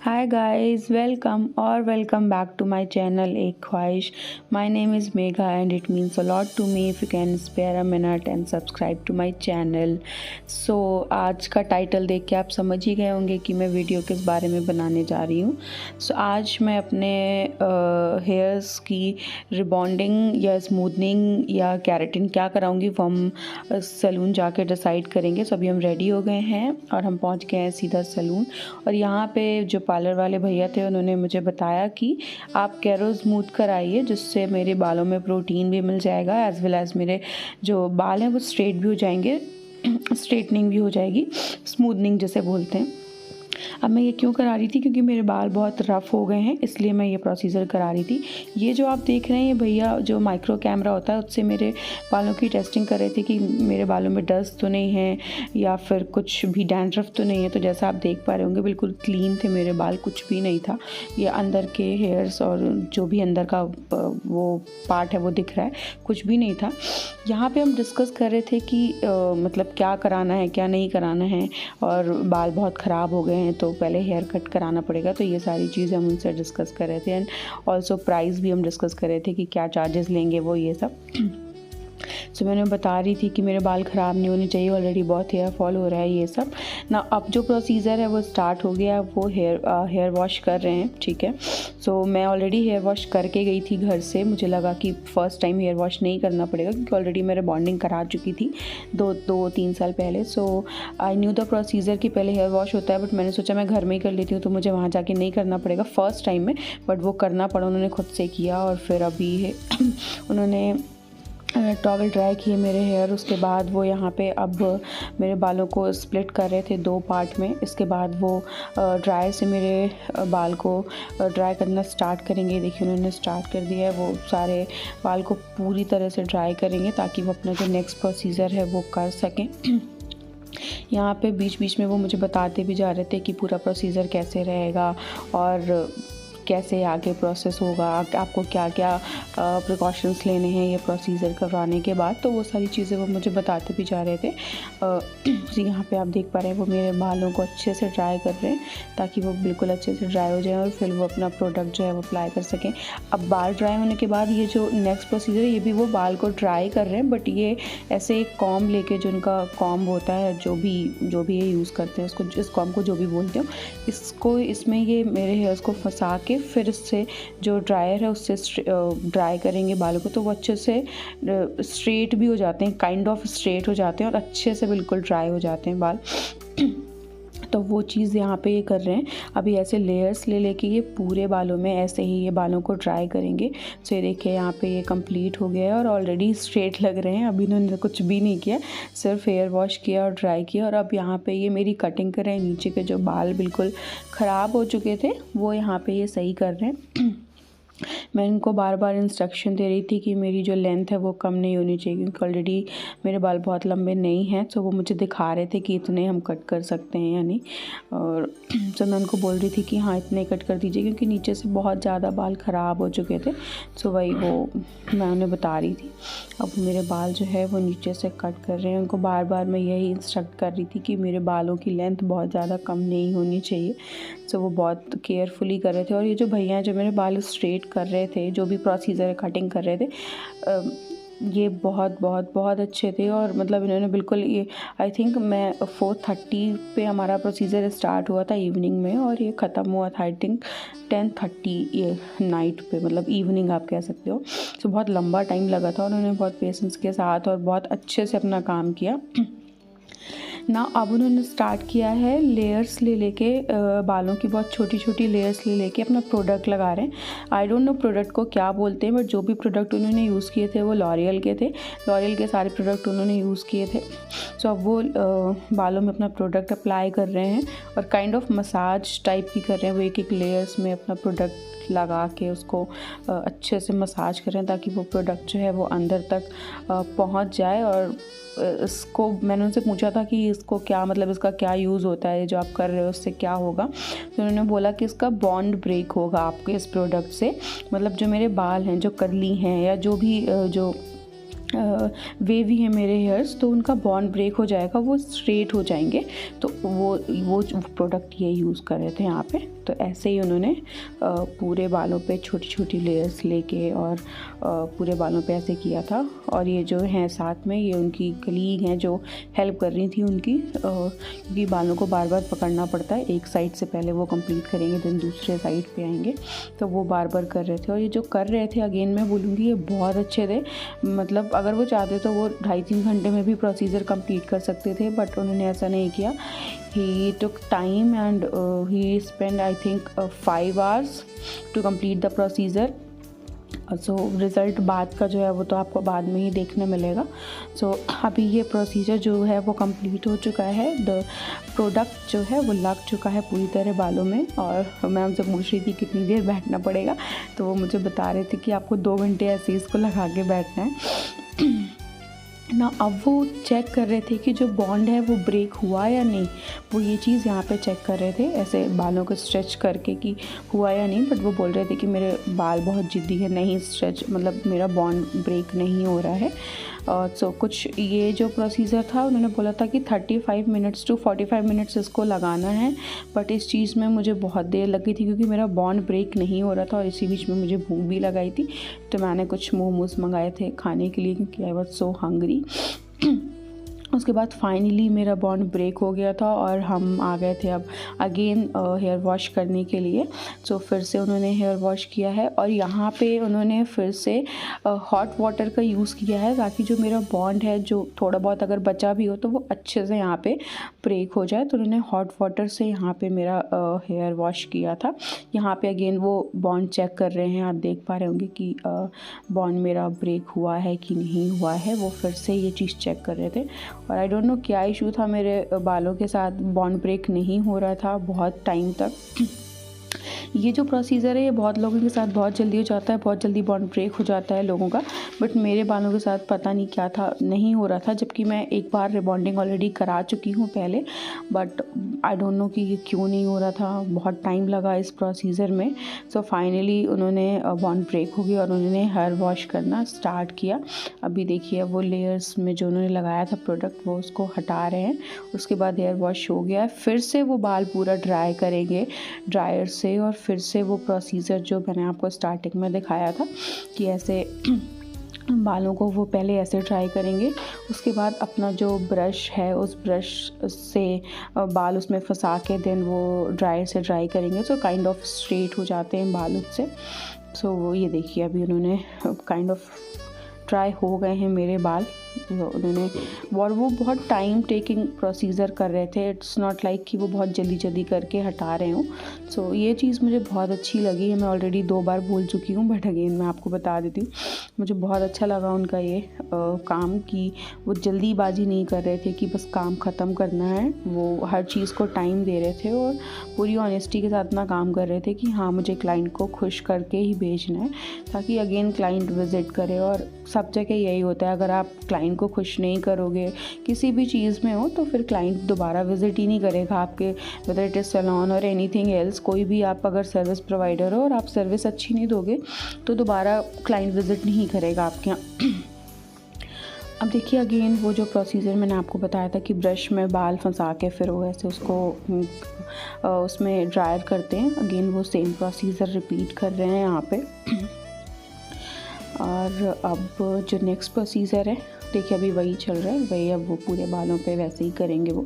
Hi guys, welcome back to my channel एक ख्वाहिश. My name is Megha and it means a lot to me if you can spare a minute and subscribe to my channel. So आज का title देख के आप समझ ही गए होंगे कि मैं वीडियो किस बारे में बनाने जा रही हूँ. So आज मैं अपने हेयर्स की रिबॉन्डिंग या स्मूथनिंग या कैरेटिन क्या कराऊंगी वो हम सैलून जाके डिसाइड करेंगे. So अभी हम रेडी हो गए हैं और हम पहुँच गए हैं सीधा सैलून. और यहाँ पे जो पार्लर वाले भैया थे उन्होंने मुझे बताया कि आप कैरो स्मूथ कराइए जिससे मेरे बालों में प्रोटीन भी मिल जाएगा एज वेल एज़ मेरे जो बाल हैं वो स्ट्रेट भी हो जाएंगे, स्ट्रेटनिंग भी हो जाएगी, स्मूथनिंग जिसे बोलते हैं. अब मैं ये क्यों करा रही थी, क्योंकि मेरे बाल बहुत रफ़ हो गए हैं इसलिए मैं ये प्रोसीजर करा रही थी. ये जो आप देख रहे हैं ये भैया जो माइक्रो कैमरा होता है उससे मेरे बालों की टेस्टिंग कर रहे थे कि मेरे बालों में डस्ट तो नहीं है या फिर कुछ भी डैंड्रफ तो नहीं है. तो जैसा आप देख पा रहे होंगे बिल्कुल क्लीन थे मेरे बाल, कुछ भी नहीं था. ये अंदर के हेयर्स और जो भी अंदर का वो पार्ट है वो दिख रहा है, कुछ भी नहीं था. यहाँ पर हम डिस्कस कर रहे थे कि मतलब क्या कराना है क्या नहीं कराना है, और बाल बहुत ख़राब हो गए हैं तो पहले हेयर कट कराना पड़ेगा. तो ये सारी चीज़ें हम उनसे डिस्कस कर रहे थे एंड ऑल्सो प्राइस भी हम डिस्कस कर रहे थे कि क्या चार्जेस लेंगे वो ये सब. सो मैंने बता रही थी कि मेरे बाल ख़राब नहीं होने चाहिए, ऑलरेडी बहुत हेयर फॉल हो रहा है ये सब ना. अब जो प्रोसीजर है वो स्टार्ट हो गया, वो हेयर वॉश कर रहे हैं. ठीक है, सो मैं ऑलरेडी हेयर वॉश करके गई थी घर से. मुझे लगा कि फ़र्स्ट टाइम हेयर वॉश नहीं करना पड़ेगा क्योंकि ऑलरेडी मेरे बॉन्डिंग करा चुकी थी 2-3 साल पहले. सो आई न्यू द प्रोसीजर कि पहले हेयर वॉश होता है, बट मैंने सोचा मैं घर में ही कर लेती हूँ तो मुझे वहाँ जाके नहीं करना पड़ेगा फ़र्स्ट टाइम में. बट वो करना पड़ा, उन्होंने खुद से किया. और फिर अभी उन्होंने टॉवल ड्राई किए मेरे हेयर. उसके बाद वो यहाँ पे अब मेरे बालों को स्प्लिट कर रहे थे 2 पार्ट में. इसके बाद वो ड्राई से मेरे बाल को ड्राई करना स्टार्ट करेंगे. देखिए उन्होंने स्टार्ट कर दिया है. वो सारे बाल को पूरी तरह से ड्राई करेंगे ताकि वो अपना जो नेक्स्ट प्रोसीजर है वो कर सकें. यहाँ पे बीच बीच में वो मुझे बताते भी जा रहे थे कि पूरा प्रोसीजर कैसे रहेगा और कैसे आगे प्रोसेस होगा, आपको क्या क्या प्रिकॉशंस लेने हैं ये प्रोसीजर करवाने के बाद. तो वो सारी चीज़ें वो मुझे बताते भी जा रहे थे. यहाँ पे आप देख पा रहे हैं वो मेरे बालों को अच्छे से ड्राई कर रहे हैं ताकि वो बिल्कुल अच्छे से ड्राई हो जाए और फिर वो अपना प्रोडक्ट जो है वो अप्लाई कर सकें. अब बाल ड्राई होने के बाद ये जो नेक्स्ट प्रोसीजर है ये भी वो बाल को ड्राई कर रहे हैं, बट ये ऐसे एक कॉम्ब लेके, जो उनका कॉम्ब होता है जो भी ये यूज़ करते हैं उसको, इस कॉम्ब को जो भी बोलते हो, इसको इसमें ये मेरे हेयर्स को फंसा के फिर इससे जो ड्रायर है उससे ड्राई करेंगे बालों को. तो वो अच्छे से स्ट्रेट भी हो जाते हैं, काइंड ऑफ स्ट्रेट हो जाते हैं और अच्छे से बिल्कुल ड्राई हो जाते हैं बाल. तो वो चीज़ यहाँ पे ये कर रहे हैं. अभी ऐसे लेयर्स ले लेके ये पूरे बालों में ऐसे ही ये बालों को ड्राई करेंगे. तो ये देखिए यहाँ पे ये कंप्लीट हो गया है और ऑलरेडी स्ट्रेट लग रहे हैं. अभी इन्होंने कुछ भी नहीं किया, सिर्फ हेयर वॉश किया और ड्राई किया. और अब यहाँ पे ये मेरी कटिंग कर रहे हैं. नीचे के जो बाल बिल्कुल ख़राब हो चुके थे वो यहाँ पे ये सही कर रहे हैं. मैं इनको बार बार इंस्ट्रक्शन दे रही थी कि मेरी जो लेंथ है वो कम नहीं होनी चाहिए क्योंकि ऑलरेडी मेरे बाल बहुत लंबे नहीं हैं. तो वो मुझे दिखा रहे थे कि इतने हम कट कर सकते हैं या नहीं. और तो मैं उनको बोल रही थी कि हाँ इतने कट कर दीजिए क्योंकि नीचे से बहुत ज़्यादा बाल ख़राब हो चुके थे. तो वही वो मैं उन्हें बता रही थी. अब मेरे बाल जो है वो नीचे से कट कर रहे हैं. उनको बार बार मैं यही इंस्ट्रक्ट कर रही थी कि मेरे बालों की लेंथ बहुत ज़्यादा कम नहीं होनी चाहिए. तो वो बहुत केयरफुली कर रहे थे. और ये जो भैया जो मेरे बाल स्ट्रेट कर रहे थे, जो भी प्रोसीजर कटिंग कर रहे थे, ये बहुत बहुत बहुत अच्छे थे. और मतलब इन्होंने बिल्कुल ये आई थिंक मैं 4:30 पे हमारा प्रोसीजर स्टार्ट हुआ था इवनिंग में और ये ख़त्म हुआ था आई थिंक 10:30 ये नाइट पे, मतलब इवनिंग आप कह सकते हो. तो बहुत लंबा टाइम लगा था और उन्होंने बहुत पेशेंस के साथ और बहुत अच्छे से अपना काम किया ना. अब उन्होंने स्टार्ट किया है लेयर्स ले लेके बालों की बहुत छोटी छोटी लेयर्स ले लेके अपना प्रोडक्ट लगा रहे हैं. आई डोंट नो प्रोडक्ट को क्या बोलते हैं, बट जो भी प्रोडक्ट उन्होंने यूज़ किए थे वो लॉरियल के थे. लॉरियल के सारे प्रोडक्ट उन्होंने यूज़ किए थे. सो अब वो बालों में अपना प्रोडक्ट अप्लाई कर रहे हैं और काइंड ऑफ मसाज टाइप की कर रहे हैं. वो एक लेयर्स में अपना प्रोडक्ट लगा के उसको अच्छे से मसाज कर रहे हैं ताकि वो प्रोडक्ट जो है वो अंदर तक पहुंच जाए. और इसको मैंने उनसे पूछा था कि इसको क्या मतलब इसका क्या यूज़ होता है, जो आप कर रहे हो उससे क्या होगा. तो उन्होंने बोला कि इसका बॉन्ड ब्रेक होगा आपके इस प्रोडक्ट से. मतलब जो मेरे बाल हैं जो कर्ली हैं या जो भी जो वेवी है मेरे हेयर्स, तो उनका बॉन्ड ब्रेक हो जाएगा, वो स्ट्रेट हो जाएंगे। तो वो प्रोडक्ट ये यूज़ कर रहे थे यहाँ पे। तो ऐसे ही उन्होंने पूरे बालों पे छोटी छोटी लेयर्स लेके और पूरे बालों पे ऐसे किया था। और ये जो हैं साथ में, ये उनकी कलीग हैं जो हेल्प कर रही थी उनकी, क्योंकि बालों को बार बार पकड़ना पड़ता है। एक साइड से पहले वो कंप्लीट करेंगे, देन दूसरे साइड पे आएंगे, तो वो बार बार कर रहे थे। और ये जो कर रहे थे, अगेन मैं बोलूँगी, ये बहुत अच्छे थे। मतलब अगर वो चाहते तो वो 2.5-3 घंटे में भी प्रोसीजर कंप्लीट कर सकते थे, बट उन्होंने ऐसा नहीं किया। He took time and he spend I think 5 hours to complete the procedure. So result बाद का जो है वो तो आपको बाद में ही देखने मिलेगा। सो अभी ये प्रोसीजर जो है वो कंप्लीट हो चुका है। द प्रोडक्ट जो है वो लग चुका है पूरी तरह बालों में। और मैं उनसे पूछ रही थी कितनी देर बैठना पड़ेगा, तो वो मुझे बता रहे थे कि आपको 2 घंटे ऐसे इसको लगा के बैठना है ना। अब वो चेक कर रहे थे कि जो बॉन्ड है वो ब्रेक हुआ या नहीं। वो ये चीज़ यहाँ पे चेक कर रहे थे ऐसे बालों को स्ट्रेच करके कि हुआ या नहीं। बट वो बोल रहे थे कि मेरे बाल बहुत जिद्दी है, नहीं स्ट्रेच, मतलब मेरा बॉन्ड ब्रेक नहीं हो रहा है। सो कुछ ये जो प्रोसीजर था, उन्होंने बोला था कि 35 मिनट्स टू 45 मिनट्स इसको लगाना है। बट इस चीज़ में मुझे बहुत देर लगी थी, क्योंकि मेरा बॉन्ड ब्रेक नहीं हो रहा था और इसी बीच में मुझे भूख भी लगाई थी। तो मैंने कुछ मोमोज़ मंगाए थे खाने के लिए, क्योंकि आई वॉज सो हंग्री। उसके बाद फाइनली मेरा बॉन्ड ब्रेक हो गया था और हम आ गए थे अब अगेन हेयर वॉश करने के लिए। सो फिर से उन्होंने हेयर वॉश किया है और यहाँ पे उन्होंने फिर से हॉट वाटर का यूज़ किया है, ताकि जो मेरा बॉन्ड है जो थोड़ा बहुत अगर बचा भी हो तो वो अच्छे से यहाँ पे ब्रेक हो जाए। तो उन्होंने हॉट वाटर से यहाँ पे मेरा हेयर वॉश किया था। यहाँ पे अगेन वो बॉन्ड चेक कर रहे हैं, आप देख पा रहे होंगे कि बॉन्ड मेरा ब्रेक हुआ है कि नहीं हुआ है। वो फिर से ये चीज़ चेक कर रहे थे। और आई डोंट नो क्या इशू था, मेरे बालों के साथ बॉन्ड ब्रेक नहीं हो रहा था बहुत टाइम तक। ये जो प्रोसीजर है ये बहुत लोगों के साथ बहुत जल्दी हो जाता है, बहुत जल्दी बॉन्ड ब्रेक हो जाता है लोगों का। बट मेरे बालों के साथ पता नहीं क्या था, नहीं हो रहा था, जबकि मैं एक बार रिबॉन्डिंग ऑलरेडी करा चुकी हूँ पहले। बट आई डोंट नो कि ये क्यों नहीं हो रहा था, बहुत टाइम लगा इस प्रोसीजर में। सो फाइनली उन्होंने बॉन्ड ब्रेक हो गया और उन्होंने हेयर वॉश करना स्टार्ट किया। अभी देखिए वो लेयर्स में जो उन्होंने लगाया था प्रोडक्ट वो उसको हटा रहे हैं। उसके बाद हेयर वॉश हो गया है, फिर से वो बाल पूरा ड्राई करेंगे ड्रायर से। और फिर से वो प्रोसीजर जो मैंने आपको स्टार्टिंग में दिखाया था कि ऐसे बालों को वो पहले ऐसे ड्राई करेंगे। उसके बाद अपना जो ब्रश है उस ब्रश से बाल उसमें फंसा के देन वो ड्रायर से ड्राई करेंगे। सो काइंड ऑफ स्ट्रेट हो जाते हैं बाल उससे। सो ये देखिए अभी उन्होंने काइंड ऑफ ड्राई हो गए हैं मेरे बाल। उन्होंने और वो बहुत टाइम टेकिंग प्रोसीजर कर रहे थे। इट्स नॉट लाइक कि वो बहुत जल्दी जल्दी करके हटा रहे हों। सो ये चीज़ मुझे बहुत अच्छी लगी है। मैं ऑलरेडी 2 बार बोल चुकी हूँ, बट अगेन मैं आपको बता देती हूँ। मुझे बहुत अच्छा लगा उनका ये काम, कि वो जल्दीबाजी नहीं कर रहे थे कि बस काम ख़त्म करना है। वो हर चीज़ को टाइम दे रहे थे और पूरी ऑनेस्टी के साथ अपना काम कर रहे थे कि हाँ मुझे क्लाइंट को खुश करके ही भेजना है, ताकि अगेन क्लाइंट विज़िट करे। और सब जगह यही होता है, अगर आप क्लाइंट को खुश नहीं करोगे किसी भी चीज़ में हो तो फिर क्लाइंट दोबारा विजिट ही नहीं करेगा आपके, वेदर इट इज़ सैलून और एनीथिंग एल्स। कोई भी आप अगर सर्विस प्रोवाइडर हो और आप सर्विस अच्छी नहीं दोगे तो दोबारा क्लाइंट विजिट नहीं करेगा आपके यहाँ। अब देखिए अगेन वो जो प्रोसीजर मैंने आपको बताया था कि ब्रश में बाल फंसा के फिर वो ऐसे उसको उसमें ड्रायर करते हैं, अगेन वो सेम प्रोसीजर रिपीट कर रहे हैं यहाँ पे। और अब जो नेक्स्ट प्रोसीजर है देखिए अभी वही चल रहा है, वही अब वो पूरे बालों पे वैसे ही करेंगे वो,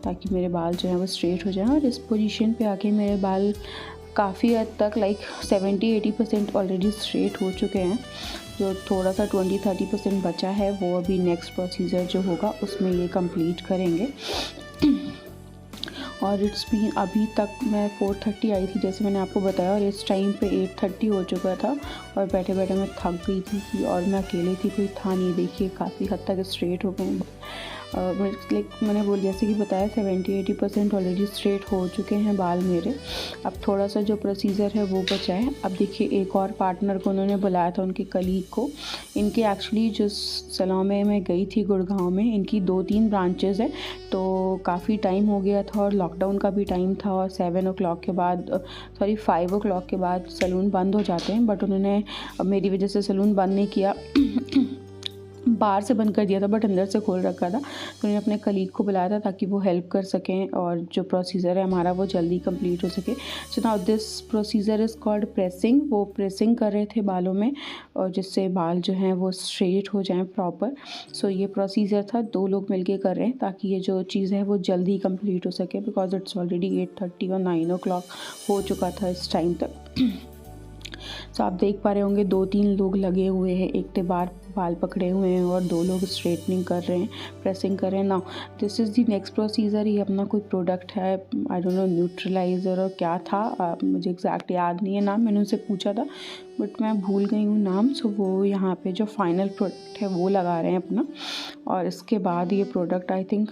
ताकि मेरे बाल जो हैं वो स्ट्रेट हो जाएं। और इस पोजीशन पे आके मेरे बाल काफ़ी हद तक लाइक 70-80% ऑलरेडी स्ट्रेट हो चुके हैं। जो थोड़ा सा 20-30% बचा है वो अभी नेक्स्ट प्रोसीजर जो होगा उसमें ये कंप्लीट करेंगे। और इट्स भी अभी तक मैं 4:30 आई थी जैसे मैंने आपको बताया, और इस टाइम पे 8:30 हो चुका था और बैठे बैठे मैं थक गई थी और मैं अकेली थी, कोई था नहीं। देखिए काफ़ी हद तक स्ट्रेट हो गए। लाइक मैंने जैसे कि बताया 70-80% ऑलरेडी स्ट्रेट हो चुके हैं बाल मेरे। अब थोड़ा सा जो प्रोसीजर है वो बचा है। अब देखिए एक और पार्टनर को उन्होंने बुलाया था, उनके कलीग को। इनके एक्चुअली जो सैलून में मैं गई थी गुड़गांव में, इनकी 2-3 ब्रांचेज़ है, तो काफ़ी टाइम हो गया था और लॉकडाउन का भी टाइम था और 7 o'clock के बाद 5 o'clock के बाद सैलून बंद हो जाते हैं। बट उन्होंने मेरी वजह से सैलून बंद नहीं किया। बाहर से बंद कर दिया था बट अंदर से खोल रखा था। तो मैंने अपने कलीग को बुलाया था ताकि वो हेल्प कर सकें और जो प्रोसीजर है हमारा वो जल्दी कंप्लीट हो सके। So now this procedure is called pressing. वो प्रेसिंग कर रहे थे बालों में और जिससे बाल जो हैं वो स्ट्रेट हो जाएं प्रॉपर। सो ये प्रोसीजर था, 2 लोग मिलके कर रहे हैं ताकि ये जो चीज़ है वो जल्दी कंप्लीट हो सके, बिकॉज इट्स ऑलरेडी 8:30 और 9 o'clock हो चुका था इस टाइम तक। सो आप देख पा रहे होंगे 2-3 लोग लगे हुए हैं, एक ने बाल पकड़े हुए हैं और 2 लोग स्ट्रेटनिंग कर रहे हैं, प्रेसिंग कर रहे हैं। Now this is the next procedure. ये अपना कोई प्रोडक्ट है, आई डोंट नो न्यूट्रलाइज़र और क्या था, मुझे एग्जैक्ट याद नहीं है नाम, मैंने उनसे पूछा था बट मैं भूल गई हूँ नाम। सो वो यहाँ पे जो फाइनल प्रोडक्ट है वो लगा रहे हैं अपना, और इसके बाद ये product I think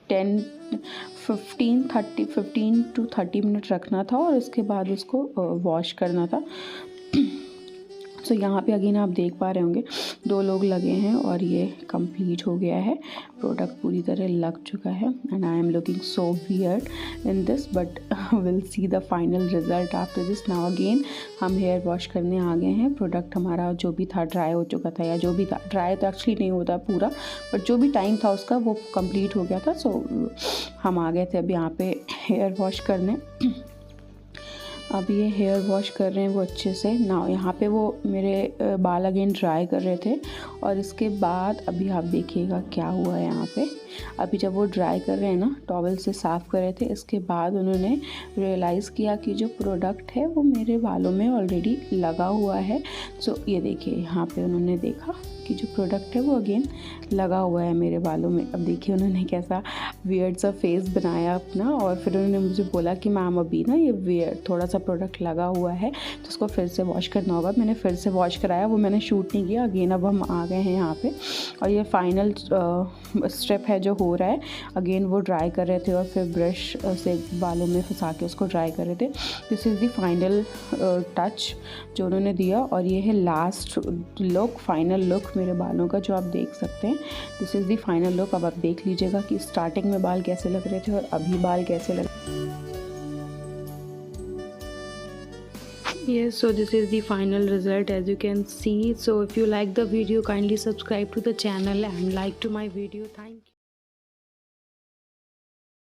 15 to 30 minute रखना था और उसके बाद उसको वॉश करना था। सो यहाँ पे अगेन आप देख पा रहे होंगे 2 लोग लगे हैं और ये कंप्लीट हो गया है, प्रोडक्ट पूरी तरह लग चुका है। And I am looking so weird in this but will see the final result after this. Now again हम हेयर वॉश करने आ गए हैं। प्रोडक्ट हमारा जो भी था ड्राई हो चुका था, या जो भी था ड्राई तो एक्चुअली नहीं होता पूरा, बट जो भी टाइम था उसका वो कंप्लीट हो गया था। सो हम आ गए थे अब यहाँ पे हेयर वॉश करने। अब ये हेयर वॉश कर रहे हैं वो अच्छे से। ना यहाँ पे वो मेरे बाल अगेन ड्राई कर रहे थे और इसके बाद अभी आप देखिएगा क्या हुआ है यहाँ पे। अभी जब वो ड्राई कर रहे हैं ना, टॉवल से साफ़ कर रहे थे, इसके बाद उन्होंने रियलाइज़ किया कि जो प्रोडक्ट है वो मेरे बालों में ऑलरेडी लगा हुआ है। सो ये देखिए यहाँ पे उन्होंने देखा कि जो प्रोडक्ट है वो अगेन लगा हुआ है मेरे बालों में। अब देखिए उन्होंने कैसा वियर्ड सा फेस बनाया अपना, और फिर उन्होंने मुझे बोला कि मैम अभी ना ये वियर्ड थोड़ा सा प्रोडक्ट लगा हुआ है तो उसको फिर से वॉश करना होगा। मैंने फिर से वॉश कराया, वो मैंने शूट नहीं किया। अगेन अब हम आ गए हैं यहाँ पे और ये फाइनल स्टेप है जो हो रहा है। अगेन वो ड्राई कर रहे थे और फिर ब्रश से बालों में फंसा के उसको ड्राई कर रहे थे। This is the final touch जो उन्होंने दिया, और ये है लास्ट लुक, फाइनल लुक मेरे बालों का जो आप देख सकते हैं। This is the final look. अब आप देख लीजिएगा कि स्टार्टिंग में बाल कैसे लग रहे थे और अभी बाल कैसे लग। Yes, so this is the final result as you can see. So if you like the video, kindly subscribe to the channel and like to my video. Thank you.